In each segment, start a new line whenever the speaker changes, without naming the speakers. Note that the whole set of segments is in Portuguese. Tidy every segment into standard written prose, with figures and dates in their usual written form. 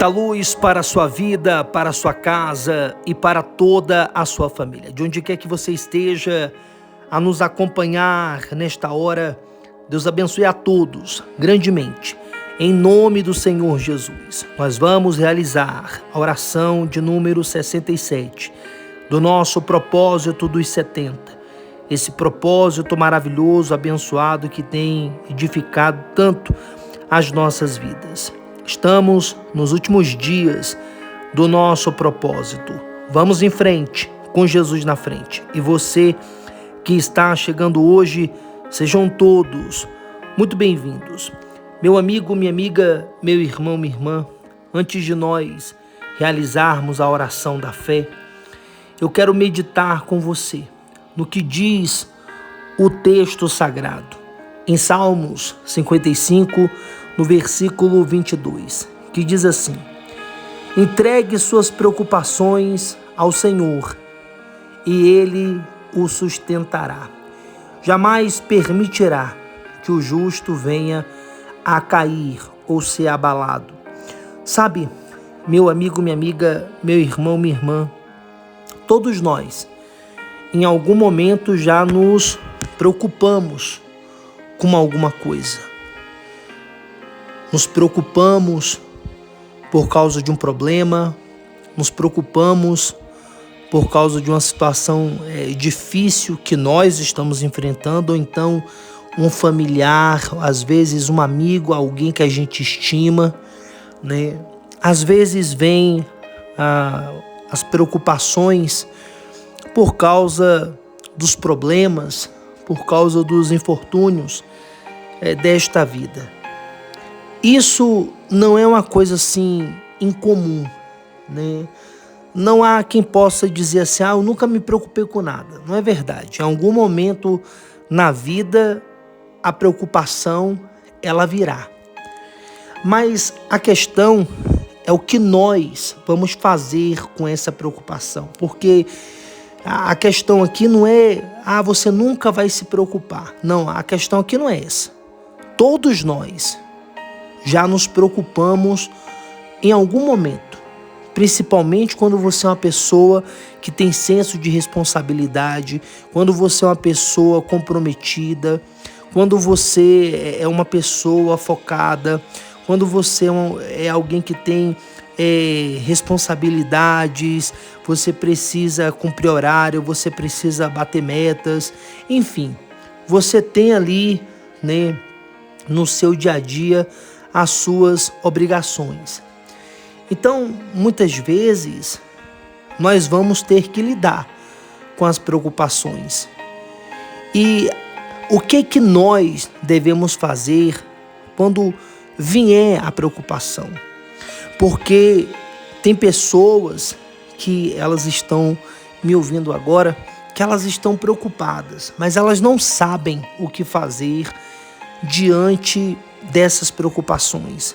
Muita luz para a sua vida, para a sua casa e para toda a sua família. De onde quer que você esteja a nos acompanhar nesta hora, Deus abençoe a todos grandemente. Em nome do Senhor Jesus, nós vamos realizar a oração de número 67 do nosso propósito dos 70. Esse propósito maravilhoso, abençoado, que tem edificado tanto as nossas vidas. Estamos nos últimos dias do nosso propósito. Vamos em frente, com Jesus na frente. E você que está chegando hoje, sejam todos muito bem-vindos. Meu amigo, minha amiga, meu irmão, minha irmã, antes de nós realizarmos a oração da fé, eu quero meditar com você no que diz o texto sagrado. Em Salmos 55, no versículo 22, que diz assim: entregue suas preocupações ao Senhor e Ele o sustentará. Jamais permitirá que o justo venha a cair ou ser abalado. Sabe, meu amigo, minha amiga, meu irmão, minha irmã, todos nós, em algum momento já nos preocupamos com alguma coisa. Nos preocupamos por causa de um problema, nos preocupamos por causa de uma situação difícil que nós estamos enfrentando, ou então um familiar, às vezes um amigo, alguém que a gente estima, né? Às vezes vem as preocupações por causa dos problemas, por causa dos infortúnios desta vida. Isso não é uma coisa assim incomum, né? Não há quem possa dizer assim, eu nunca me preocupei com nada. Não é verdade. Em algum momento na vida, a preocupação, ela virá. Mas a questão é o que nós vamos fazer com essa preocupação. Porque a questão aqui não é, você nunca vai se preocupar. Não, a questão aqui não é essa. Todos nós já nos preocupamos em algum momento, principalmente quando você é uma pessoa que tem senso de responsabilidade, quando você é uma pessoa comprometida, quando você é uma pessoa focada, quando você é alguém que tem responsabilidades, você precisa cumprir horário, você precisa bater metas, enfim, você tem ali, né, no seu dia a dia, as suas obrigações. Então, muitas vezes, nós vamos ter que lidar com as preocupações. E o que nós devemos fazer quando vier a preocupação? Porque tem pessoas que elas estão me ouvindo agora, que elas estão preocupadas, mas elas não sabem o que fazer diante dessas preocupações.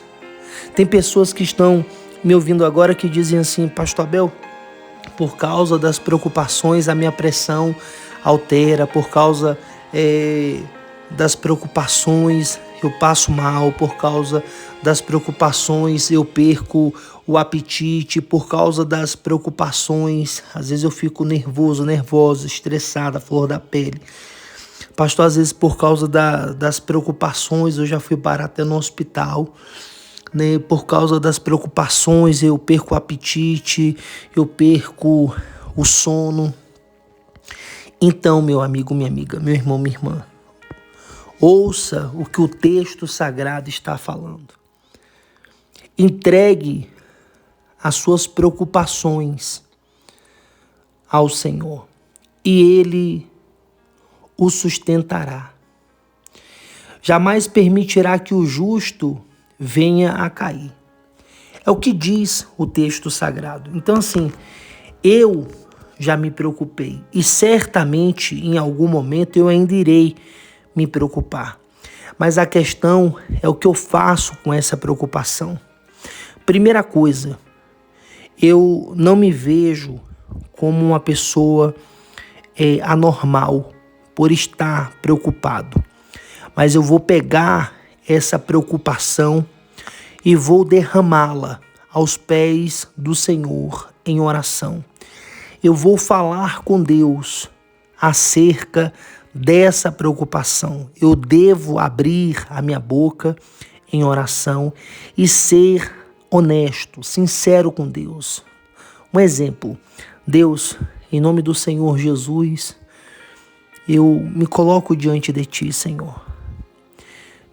Tem pessoas que estão me ouvindo agora que dizem assim: Pastor Abel, por causa das preocupações a minha pressão altera, por causa das preocupações eu passo mal, por causa das preocupações eu perco o apetite, por causa das preocupações às vezes eu fico nervosa, estressada, flor da pele. Pastor, às vezes por causa das preocupações eu já fui parar até no hospital, né? Por causa das preocupações eu perco o apetite, eu perco o sono. Então, meu amigo, minha amiga, meu irmão, minha irmã, ouça o que o texto sagrado está falando. Entregue as suas preocupações ao Senhor e Ele o sustentará. Jamais permitirá que o justo venha a cair. É o que diz o texto sagrado. Então, assim, eu já me preocupei e certamente em algum momento eu ainda irei me preocupar. Mas a questão é o que eu faço com essa preocupação. Primeira coisa, eu não me vejo como uma pessoa anormal por estar preocupado. Mas eu vou pegar essa preocupação e vou derramá-la aos pés do Senhor em oração. Eu vou falar com Deus acerca dessa preocupação. Eu devo abrir a minha boca em oração e ser honesto, sincero com Deus. Um exemplo: Deus, em nome do Senhor Jesus, eu me coloco diante de Ti, Senhor.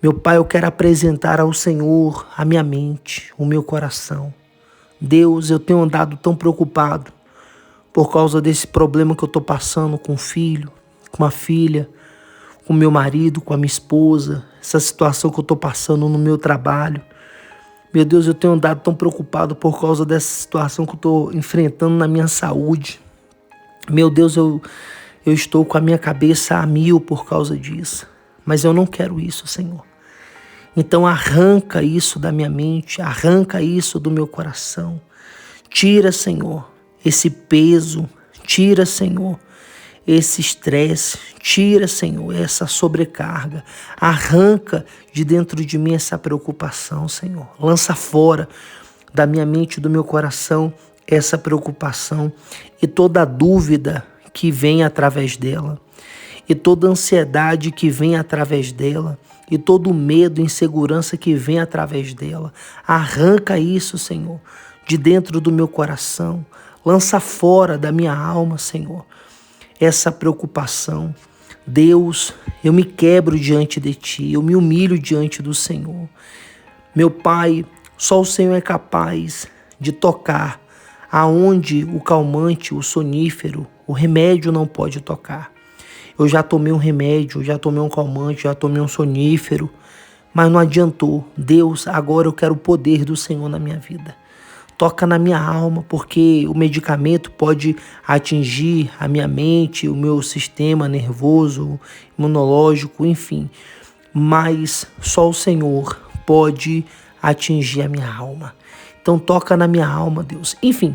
Meu Pai, eu quero apresentar ao Senhor a minha mente, o meu coração. Deus, eu tenho andado tão preocupado por causa desse problema que eu estou passando com o filho, com a filha, com o meu marido, com a minha esposa, essa situação que eu estou passando no meu trabalho. Meu Deus, eu tenho andado tão preocupado por causa dessa situação que eu estou enfrentando na minha saúde. Meu Deus, eu estou com a minha cabeça a mil por causa disso. Mas eu não quero isso, Senhor. Então arranca isso da minha mente, arranca isso do meu coração. Tira, Senhor, esse peso. Tira, Senhor, esse estresse. Tira, Senhor, essa sobrecarga. Arranca de dentro de mim essa preocupação, Senhor. Lança fora da minha mente e do meu coração essa preocupação e toda dúvida que vem através dela, e toda ansiedade que vem através dela, e todo medo e insegurança que vem através dela. Arranca isso, Senhor, de dentro do meu coração. Lança fora da minha alma, Senhor, essa preocupação. Deus, eu me quebro diante de Ti, eu me humilho diante do Senhor. Meu Pai, só o Senhor é capaz de tocar aonde o calmante, o sonífero, o remédio não pode tocar. Eu já tomei um remédio, já tomei um calmante, já tomei um sonífero, mas não adiantou. Deus, agora eu quero o poder do Senhor na minha vida. Toca na minha alma, porque o medicamento pode atingir a minha mente, o meu sistema nervoso, imunológico, enfim. Mas só o Senhor pode atingir a minha alma. Então toca na minha alma, Deus. Enfim,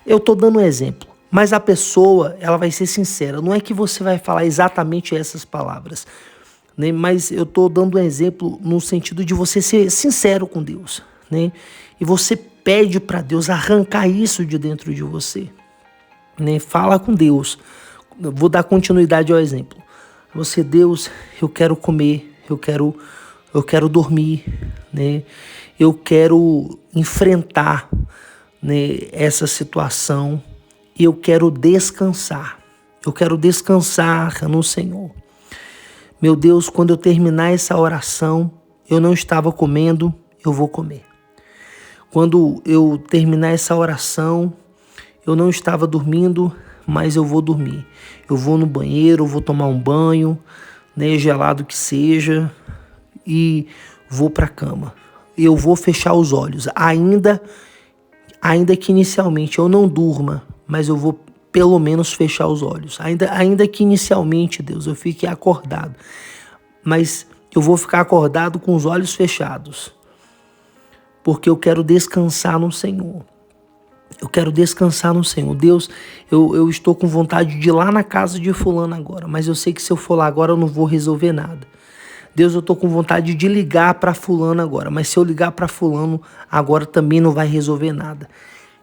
eu estou dando um exemplo. Mas a pessoa, ela vai ser sincera. Não é que você vai falar exatamente essas palavras, né? Mas eu estou dando um exemplo no sentido de você ser sincero com Deus, né? E você pede para Deus arrancar isso de dentro de você, né? Fala com Deus. Eu vou dar continuidade ao exemplo. Você, Deus, eu quero comer, eu quero dormir, né? Eu quero enfrentar, né, essa situação. E eu quero descansar. Eu quero descansar no Senhor. Meu Deus, quando eu terminar essa oração, eu não estava comendo, eu vou comer. Quando eu terminar essa oração, eu não estava dormindo, mas eu vou dormir. Eu vou no banheiro, eu vou tomar um banho, né, gelado que seja, e vou para a cama. Eu vou fechar os olhos, ainda que inicialmente eu não durma, mas eu vou pelo menos fechar os olhos. Ainda que inicialmente, Deus, eu fique acordado. Mas eu vou ficar acordado com os olhos fechados. Porque eu quero descansar no Senhor. Eu quero descansar no Senhor. Deus, eu estou com vontade de ir lá na casa de fulano agora. Mas eu sei que se eu for lá agora eu não vou resolver nada. Deus, eu estou com vontade de ligar para fulano agora. Mas se eu ligar para fulano agora também não vai resolver nada.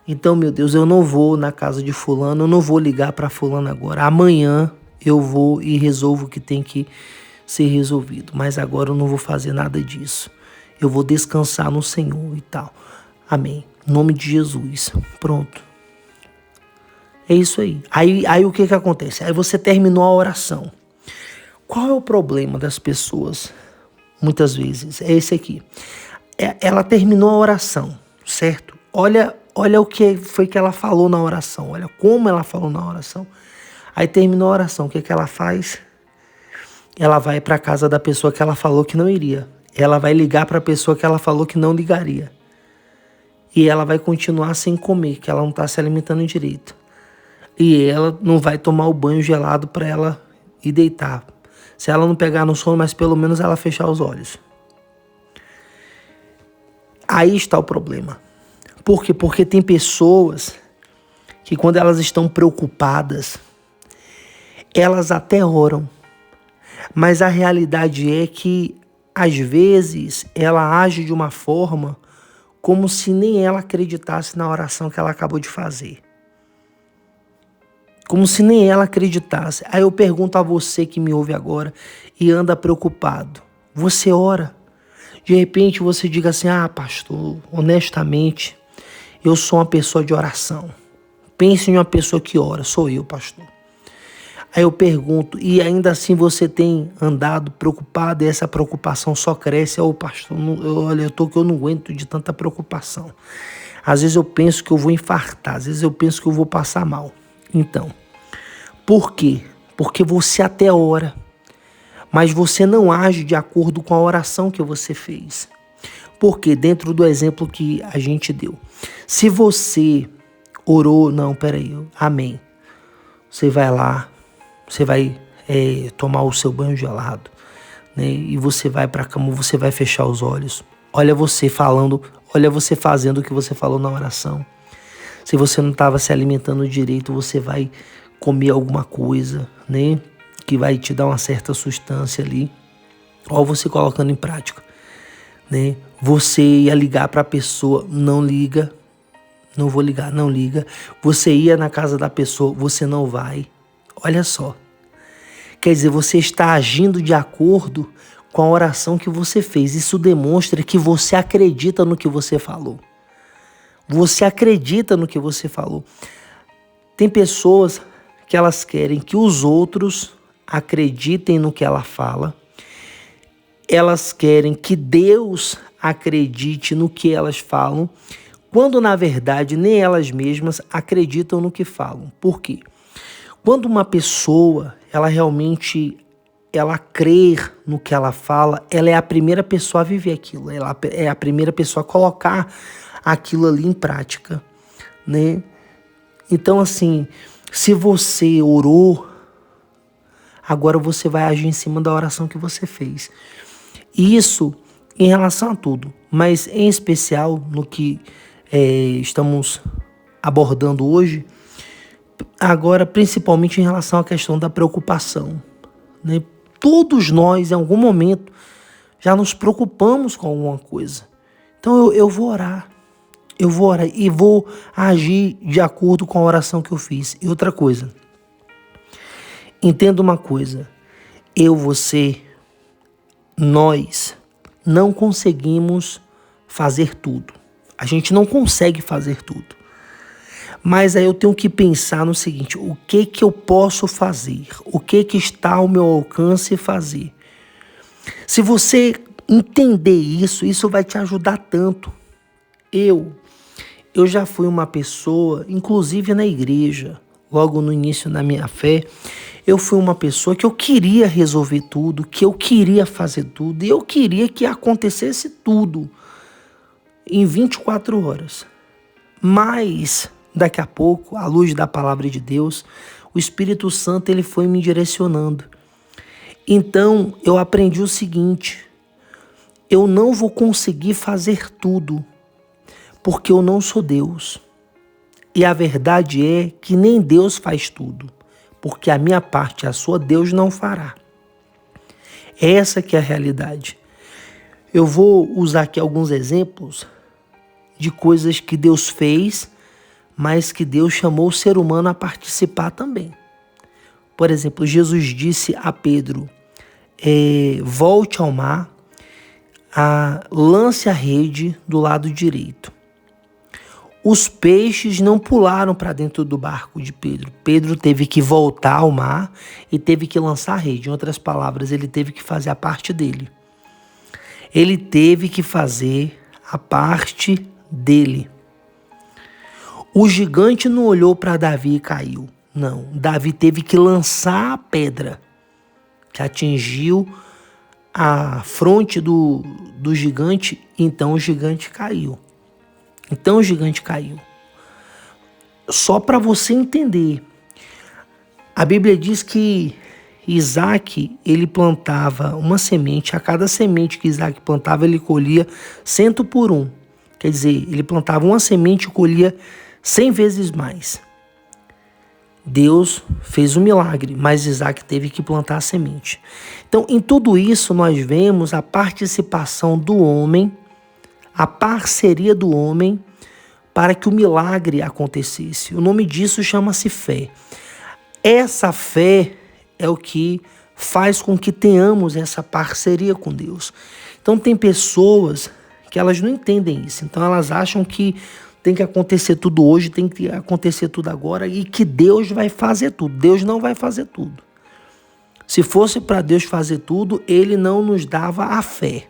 Então, meu Deus, eu não vou na casa de fulano, eu não vou ligar para fulano agora. Amanhã eu vou e resolvo o que tem que ser resolvido. Mas agora eu não vou fazer nada disso. Eu vou descansar no Senhor e tal. Amém. Em nome de Jesus. Pronto. É isso aí. Aí o que acontece? Aí você terminou a oração. Qual é o problema das pessoas? Muitas vezes. É esse aqui. Ela terminou a oração, certo? Olha o que foi que ela falou na oração. Olha como ela falou na oração. Aí terminou a oração. O que ela faz? Ela vai para a casa da pessoa que ela falou que não iria. Ela vai ligar para a pessoa que ela falou que não ligaria. E ela vai continuar sem comer, que ela não está se alimentando direito. E ela não vai tomar o banho gelado para ela ir deitar. Se ela não pegar no sono, mas pelo menos ela fechar os olhos. Aí está o problema. Por quê? Porque tem pessoas que quando elas estão preocupadas, elas até oram. Mas a realidade é que, às vezes, ela age de uma forma como se nem ela acreditasse na oração que ela acabou de fazer. Como se nem ela acreditasse. Aí eu pergunto a você que me ouve agora e anda preocupado. Você ora? De repente você diga assim, pastor, honestamente, eu sou uma pessoa de oração. Pense em uma pessoa que ora, sou eu, pastor. Aí eu pergunto, e ainda assim você tem andado preocupado e essa preocupação só cresce? Pastor, eu não aguento de tanta preocupação. Às vezes eu penso que eu vou infartar, às vezes eu penso que eu vou passar mal. Então, por quê? Porque você até ora, mas você não age de acordo com a oração que você fez. Porque dentro do exemplo que a gente deu, se você orou, amém. Você vai lá, você vai tomar o seu banho gelado, né? E você vai para a cama, você vai fechar os olhos. Olha você fazendo o que você falou na oração. Se você não estava se alimentando direito, você vai comer alguma coisa, né? Que vai te dar uma certa sustância ali. Ou você colocando em prática, né? Você ia ligar para a pessoa, não liga. Não vou ligar, não liga. Você ia na casa da pessoa, você não vai. Olha só. Quer dizer, você está agindo de acordo com a oração que você fez. Isso demonstra que você acredita no que você falou. Você acredita no que você falou. Tem pessoas que elas querem que os outros acreditem no que ela fala. Elas querem que Deus acredite no que elas falam, quando na verdade nem elas mesmas acreditam no que falam. Por quê? Quando uma pessoa, ela realmente crê no que ela fala, ela é a primeira pessoa a viver aquilo, ela é a primeira pessoa a colocar aquilo ali em prática, né? Então assim, se você orou, agora você vai agir em cima da oração que você fez. Isso em relação a tudo, mas em especial no que estamos abordando hoje, agora principalmente em relação à questão da preocupação, né? Todos nós, em algum momento, já nos preocupamos com alguma coisa. Então eu vou orar e vou agir de acordo com a oração que eu fiz. E outra coisa, entenda uma coisa, você, nós não conseguimos fazer tudo. A gente não consegue fazer tudo. Mas aí eu tenho que pensar no seguinte, o que eu posso fazer? O que está ao meu alcance fazer? Se você entender isso vai te ajudar tanto. Eu já fui uma pessoa, inclusive na igreja, logo no início da minha fé, eu fui uma pessoa que eu queria resolver tudo, que eu queria fazer tudo, e eu queria que acontecesse tudo em 24 horas. Mas daqui a pouco, à luz da palavra de Deus, o Espírito Santo ele foi me direcionando. Então eu aprendi o seguinte, eu não vou conseguir fazer tudo, porque eu não sou Deus. E a verdade é que nem Deus faz tudo, porque a minha parte, a sua, Deus não fará. Essa que é a realidade. Eu vou usar aqui alguns exemplos de coisas que Deus fez, mas que Deus chamou o ser humano a participar também. Por exemplo, Jesus disse a Pedro, volte ao mar, lance a rede do lado direito. Os peixes não pularam para dentro do barco de Pedro. Pedro teve que voltar ao mar e teve que lançar a rede. Em outras palavras, ele teve que fazer a parte dele. Ele teve que fazer a parte dele. O gigante não olhou para Davi e caiu. Não, Davi teve que lançar a pedra que atingiu a fronte do gigante, então o gigante caiu. Só para você entender, a Bíblia diz que Isaac, ele plantava uma semente, a cada semente que Isaac plantava, ele colhia 100 por 1. Quer dizer, ele plantava uma semente e colhia 100 vezes mais. Deus fez um milagre, mas Isaac teve que plantar a semente. Então, em tudo isso, nós vemos a participação do homem, a parceria do homem para que o milagre acontecesse. O nome disso chama-se fé. Essa fé é o que faz com que tenhamos essa parceria com Deus. Então tem pessoas que elas não entendem isso. Então elas acham que tem que acontecer tudo hoje, tem que acontecer tudo agora e que Deus vai fazer tudo. Deus não vai fazer tudo. Se fosse para Deus fazer tudo, Ele não nos dava a fé.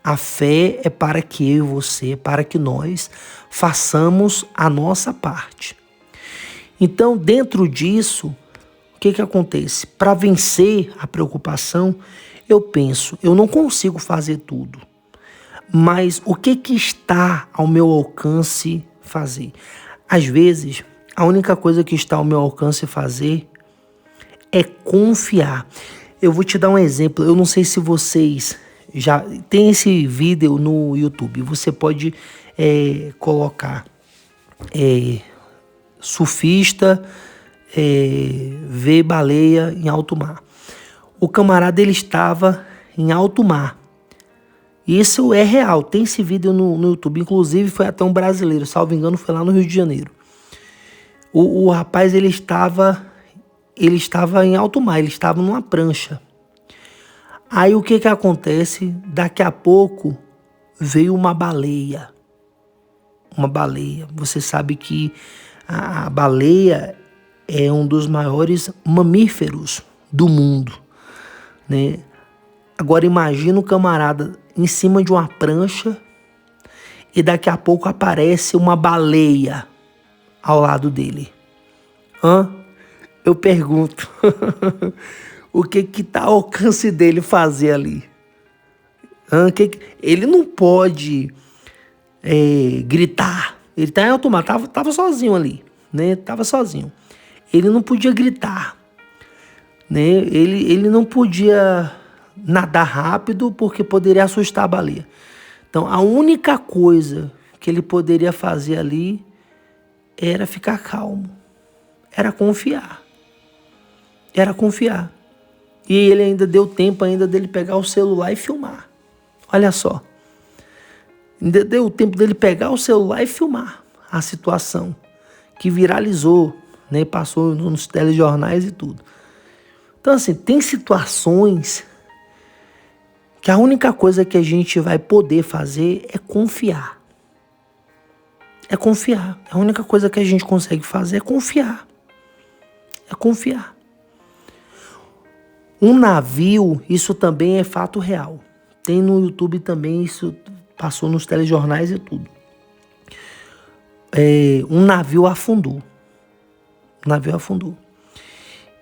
A fé é para que eu e você, para que nós façamos a nossa parte. Então, dentro disso, o que acontece? Para vencer a preocupação, eu penso, eu não consigo fazer tudo. Mas o que está ao meu alcance fazer? Às vezes, a única coisa que está ao meu alcance fazer é confiar. Eu vou te dar um exemplo. Eu não sei se vocês já tem esse vídeo no YouTube. Você pode colocar surfista ver baleia em alto mar. O camarada ele estava em alto mar. Isso é real. Tem esse vídeo no YouTube. Inclusive foi até um brasileiro, salvo engano, foi lá no Rio de Janeiro. O rapaz ele estava em alto mar, ele estava numa prancha. Aí o que acontece? Daqui a pouco veio uma baleia. Uma baleia. Você sabe que a baleia é um dos maiores mamíferos do mundo, né? Agora imagina o camarada em cima de uma prancha e daqui a pouco aparece uma baleia ao lado dele. Eu pergunto, o que está ao alcance dele fazer ali? Ele não pode gritar. Ele está em alto mar, estava sozinho ali, né? Estava sozinho. Ele não podia gritar, né? Ele não podia nadar rápido porque poderia assustar a baleia. Então, a única coisa que ele poderia fazer ali era ficar calmo, era confiar. E ele ainda deu tempo ainda dele pegar o celular e filmar. Olha só. Ainda deu tempo dele pegar o celular e filmar a situação que viralizou, né? Passou nos telejornais e tudo. Então, assim, tem situações que a única coisa que a gente vai poder fazer é confiar. É confiar. A única coisa que a gente consegue fazer é confiar. É confiar. Um navio, isso também é fato real. Tem no YouTube também, isso passou nos telejornais e tudo. Um navio afundou.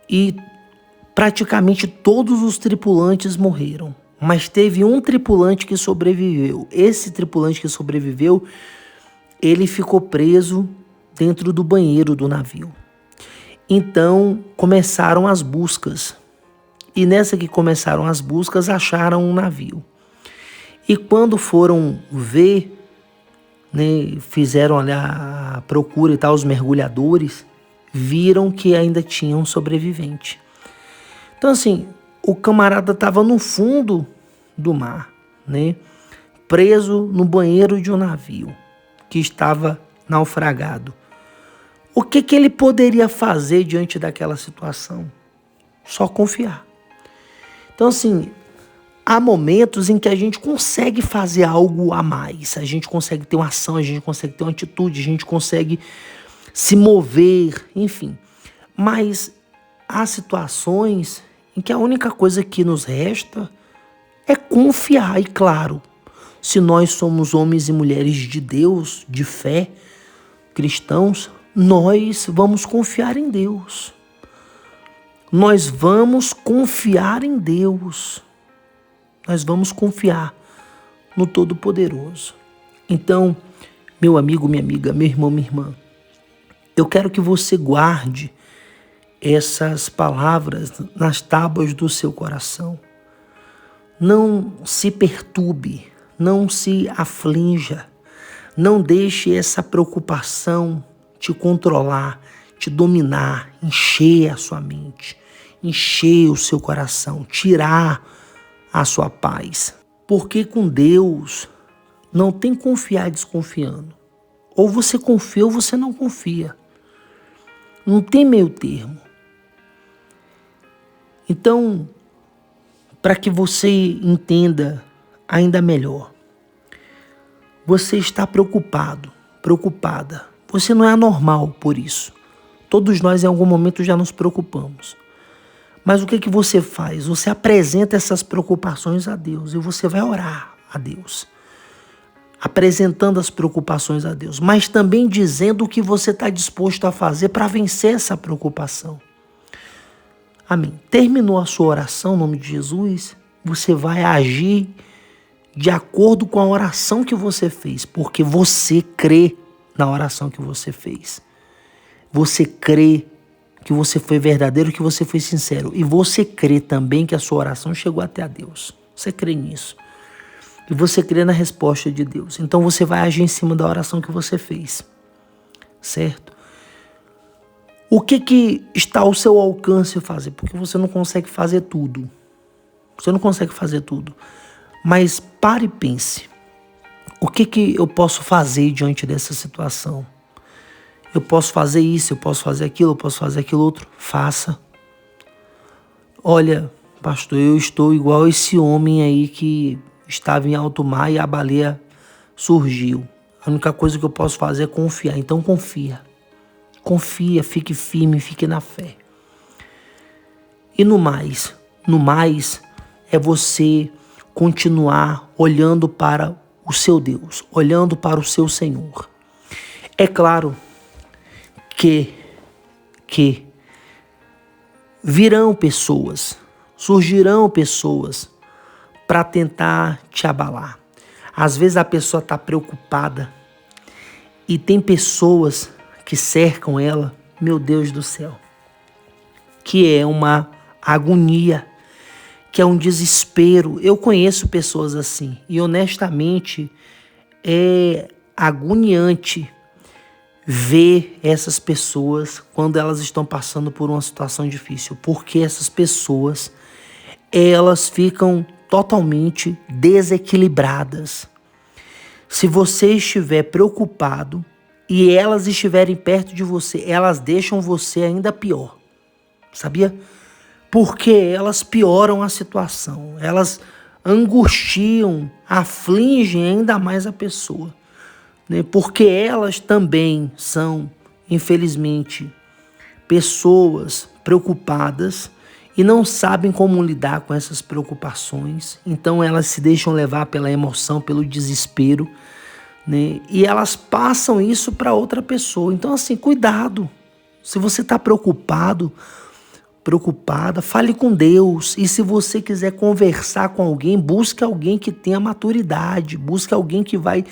E praticamente todos os tripulantes morreram. Mas teve um tripulante que sobreviveu. Esse tripulante que sobreviveu, ele ficou preso dentro do banheiro do navio. Então começaram as buscas. E nessa que começaram as buscas, acharam um navio. E quando foram ver, né, fizeram ali a procura e tal, os mergulhadores, viram que ainda tinha um sobrevivente. Então assim, o camarada estava no fundo do mar, né, preso no banheiro de um navio que estava naufragado. O que ele poderia fazer diante daquela situação? Só confiar. Então assim, há momentos em que a gente consegue fazer algo a mais, a gente consegue ter uma ação, a gente consegue ter uma atitude, a gente consegue se mover, enfim. Mas há situações em que a única coisa que nos resta é confiar. E claro, se nós somos homens e mulheres de Deus, de fé, cristãos, nós vamos confiar em Deus. Nós vamos confiar em Deus. Nós vamos confiar no Todo-Poderoso. Então, meu amigo, minha amiga, meu irmão, minha irmã, eu quero que você guarde essas palavras nas tábuas do seu coração. Não se perturbe, não se aflinja, não deixe essa preocupação te controlar, te dominar, encher a sua mente, encher o seu coração, tirar a sua paz. Porque com Deus Não tem confiar desconfiando. Ou você confia ou você não confia. Não tem meio termo. Então, para que você entenda ainda melhor, você está preocupado, preocupada. Você não é anormal por isso. Todos nós em algum momento já nos preocupamos. Mas o que você faz? Você apresenta essas preocupações a Deus e você vai orar a Deus, apresentando as preocupações a Deus, mas também dizendo o que você está disposto a fazer para vencer essa preocupação. Amém. Terminou a sua oração, em nome de Jesus, você vai agir de acordo com a oração que você fez, porque você crê na oração que você fez. Você crê que você foi verdadeiro, que você foi sincero. E você crê também que a sua oração chegou até a Deus. Você crê nisso. E você crê na resposta de Deus. Então você vai agir em cima da oração que você fez. Certo? O que está ao seu alcance fazer? Porque você não consegue fazer tudo. Você não consegue fazer tudo. Mas pare e pense. O que eu posso fazer diante dessa situação? Eu posso fazer isso, eu posso fazer aquilo, eu posso fazer aquilo outro. Faça. Olha, pastor, eu estou igual esse homem aí que estava em alto mar e a baleia surgiu. A única coisa que eu posso fazer é confiar. Então confia. Confia, fique firme, fique na fé. E no mais é você continuar olhando para o seu Deus, olhando para o seu Senhor. É claro que virão pessoas, surgirão pessoas para tentar te abalar. Às vezes a pessoa está preocupada e tem pessoas que cercam ela, meu Deus do céu, que é uma agonia, que é um desespero. Eu conheço pessoas assim e honestamente é agoniante ver essas pessoas quando elas estão passando por uma situação difícil, porque essas pessoas, elas ficam totalmente desequilibradas. Se você estiver preocupado e elas estiverem perto de você, elas deixam você ainda pior, sabia? Porque elas pioram a situação, elas angustiam, afligem ainda mais a pessoa. Porque elas também são, infelizmente, pessoas preocupadas e não sabem como lidar com essas preocupações. Então elas se deixam levar pela emoção, pelo desespero, e elas passam isso para outra pessoa. Então assim, cuidado. Se você está preocupada, fale com Deus. E se você quiser conversar com alguém, busque alguém que tenha maturidade, busque alguém que vai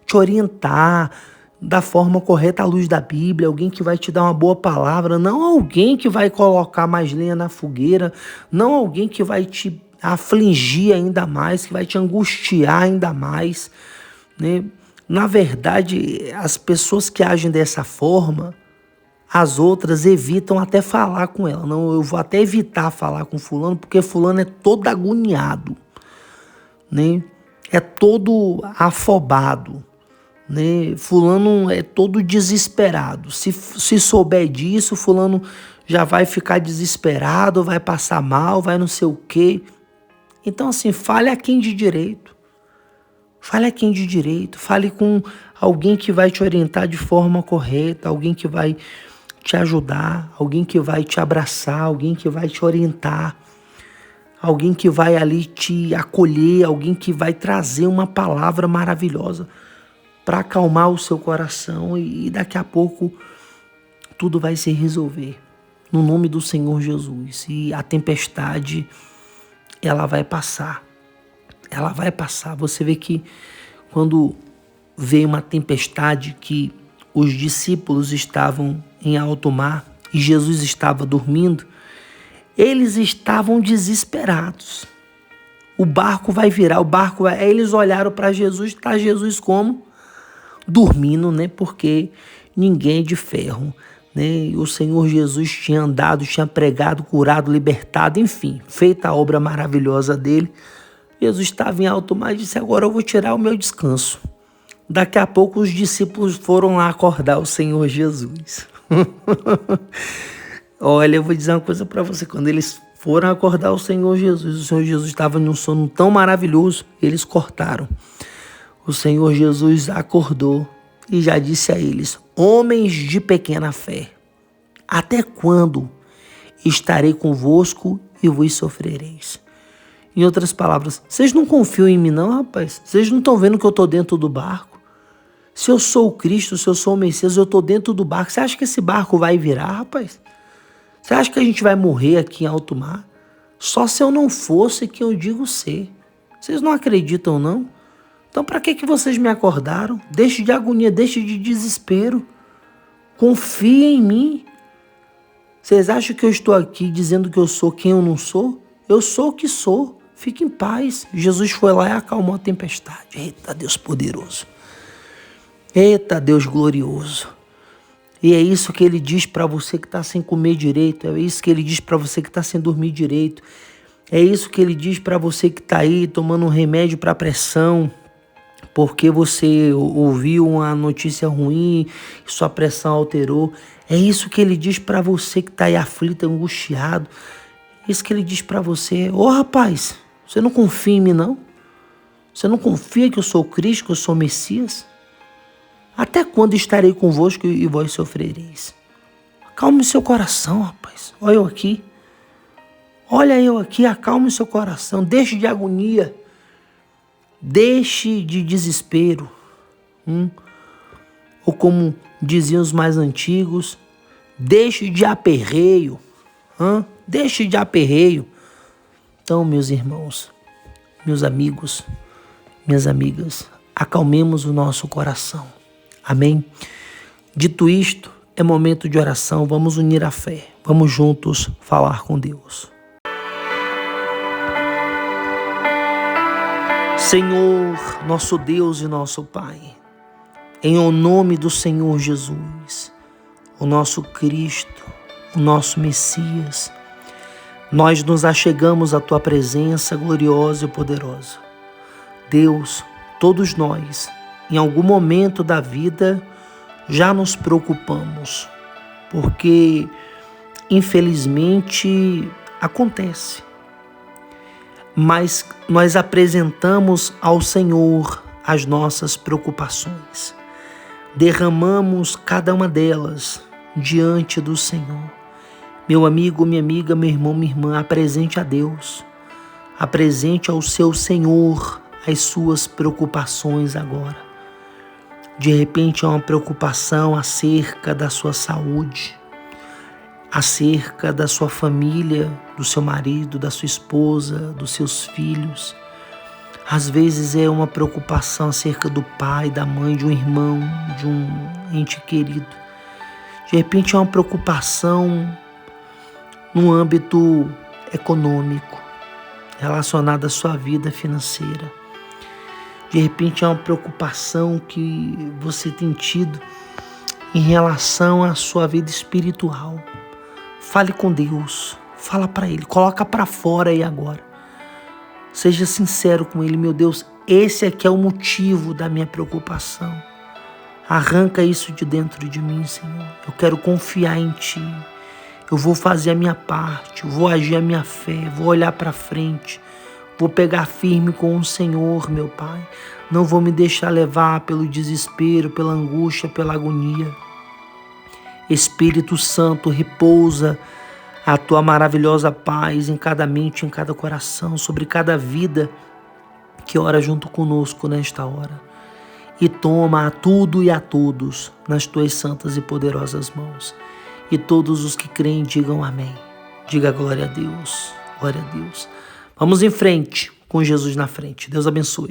te orientar da forma correta à luz da Bíblia, alguém que vai te dar uma boa palavra, não alguém que vai colocar mais lenha na fogueira, não alguém que vai te afligir ainda mais, que vai te angustiar ainda mais, Na verdade, as pessoas que agem dessa forma, as outras evitam até falar com ela. Não, eu vou até evitar falar com fulano, porque fulano é todo agoniado, É todo afobado, Fulano é todo desesperado. Se souber disso, fulano já vai ficar desesperado, vai passar mal, vai não sei o quê. Então assim, fale a quem de direito. Fale a quem de direito. Fale com alguém que vai te orientar de forma correta, alguém que vai te ajudar, alguém que vai te abraçar, alguém que vai te orientar, alguém que vai ali te acolher, alguém que vai trazer uma palavra maravilhosa para acalmar o seu coração e daqui a pouco tudo vai se resolver no nome do Senhor Jesus. E a tempestade, ela vai passar. Ela vai passar. Você vê que quando veio uma tempestade que os discípulos estavam em alto mar e Jesus estava dormindo, eles estavam desesperados. O barco vai virar, Aí eles olharam para Jesus, está Jesus como? Dormindo, Porque ninguém é de ferro, O Senhor Jesus tinha andado, tinha pregado, curado, libertado, enfim, feita a obra maravilhosa dele. Jesus estava em alto mar e disse, agora eu vou tirar o meu descanso. Daqui a pouco os discípulos foram lá acordar o Senhor Jesus. Olha, eu vou dizer uma coisa para você. Quando eles foram acordar o Senhor Jesus estava em um sono tão maravilhoso, eles cortaram. O Senhor Jesus acordou e já disse a eles: homens de pequena fé, até quando estarei convosco e vos sofrereis? Em outras palavras, vocês não confiam em mim não, rapaz? Vocês não estão vendo que eu estou dentro do barco? Se eu sou o Cristo, se eu sou o Messias, eu estou dentro do barco. Você acha que esse barco vai virar, rapaz? Você acha que a gente vai morrer aqui em alto mar? Só se eu não fosse quem eu digo ser. Vocês não acreditam, não? Então, para que vocês me acordaram? Deixe de agonia, deixe de desespero. Confiem em mim. Vocês acham que eu estou aqui dizendo que eu sou quem eu não sou? Eu sou o que sou. Fique em paz. Jesus foi lá e acalmou a tempestade. Eita, Deus poderoso. Eita, Deus glorioso. E é isso que ele diz para você que está sem comer direito. É isso que ele diz para você que está sem dormir direito. É isso que ele diz para você que está aí tomando um remédio para pressão, porque você ouviu uma notícia ruim e sua pressão alterou. É isso que ele diz para você que está aí aflito, angustiado. É isso que ele diz para você. Ô rapaz, você não confia em mim não? Você não confia que eu sou Cristo, que eu sou Messias? Até quando estarei convosco e vós sofrereis? Acalme seu coração, rapaz. Olha eu aqui. Olha eu aqui, acalme seu coração. Deixe de agonia. Deixe de desespero. Ou como diziam os mais antigos, deixe de aperreio. Deixe de aperreio. Então, meus irmãos, meus amigos, minhas amigas, acalmemos o nosso coração. Amém? Dito isto, é momento de oração. Vamos unir a fé. Vamos juntos falar com Deus. Senhor, nosso Deus e nosso Pai, em o nome do Senhor Jesus, o nosso Cristo, o nosso Messias, nós nos achegamos à Tua presença gloriosa e poderosa. Deus, todos nós, em algum momento da vida, já nos preocupamos, porque infelizmente acontece. Mas nós apresentamos ao Senhor as nossas preocupações. Derramamos cada uma delas diante do Senhor. Meu amigo, minha amiga, meu irmão, minha irmã, apresente a Deus. Apresente ao seu Senhor as suas preocupações agora. De repente é uma preocupação acerca da sua saúde, acerca da sua família, do seu marido, da sua esposa, dos seus filhos. Às vezes é uma preocupação acerca do pai, da mãe, de um irmão, de um ente querido. De repente é uma preocupação no âmbito econômico, relacionada à sua vida financeira. De repente é uma preocupação que você tem tido em relação à sua vida espiritual. Fale com Deus, fala para Ele, coloca para fora aí agora. Seja sincero com Ele. Meu Deus, esse aqui é o motivo da minha preocupação. Arranca isso de dentro de mim, Senhor. Eu quero confiar em Ti. Eu vou fazer a minha parte, eu vou agir a minha fé, vou olhar para frente. Vou pegar firme com o Senhor, meu Pai. Não vou me deixar levar pelo desespero, pela angústia, pela agonia. Espírito Santo, repousa a Tua maravilhosa paz em cada mente, em cada coração, sobre cada vida que ora junto conosco nesta hora. E toma a tudo e a todos nas Tuas santas e poderosas mãos. E todos os que creem digam amém. Diga glória a Deus, glória a Deus. Vamos em frente, com Jesus na frente. Deus abençoe.